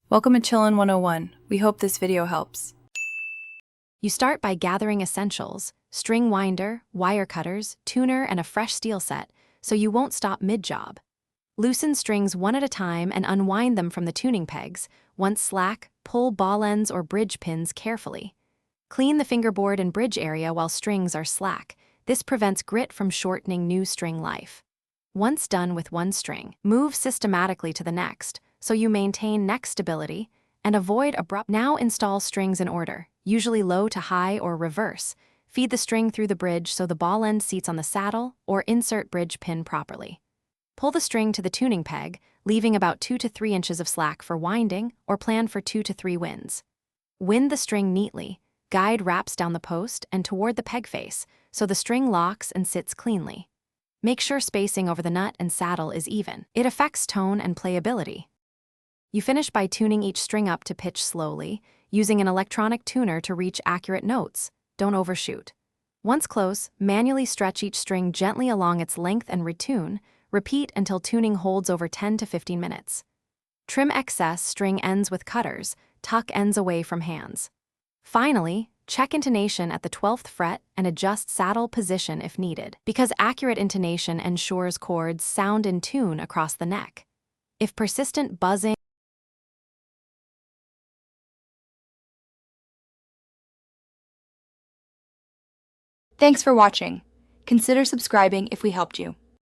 Welcome to Chillin' 101. We hope this video helps. You start by gathering essentials: string winder, wire cutters, tuner, and a fresh steel set, so you won't stop mid-job. Loosen strings one at a time and unwind them from the tuning pegs. Once slack, pull ball ends or bridge pins carefully. Clean the fingerboard and bridge area while strings are slack. This prevents grit from shortening new string life. Once done with one string, move systematically to the next, so you maintain neck stability and avoid abrupt. Now install strings in order, usually low to high or reverse. Feed the string through the bridge so the ball end seats on the saddle, or insert bridge pin properly. Pull the string to the tuning peg, leaving about 2 to 3 inches of slack for winding, or plan for 2 to 3 winds. Wind the string neatly. Guide wraps down the post and toward the peg face, so the string locks and sits cleanly. Make sure spacing over the nut and saddle is even. It affects tone and playability. You finish by tuning each string up to pitch slowly, using an electronic tuner to reach accurate notes. Don't overshoot. Once close, manually stretch each string gently along its length and retune. Repeat until tuning holds over 10 to 15 minutes. Trim excess string ends with cutters, tuck ends away from hands. Finally, check intonation at the 12th fret and adjust saddle position if needed, because accurate intonation ensures chords sound in tune across the neck. If persistent buzzing Thanks for watching. Consider subscribing if we helped you.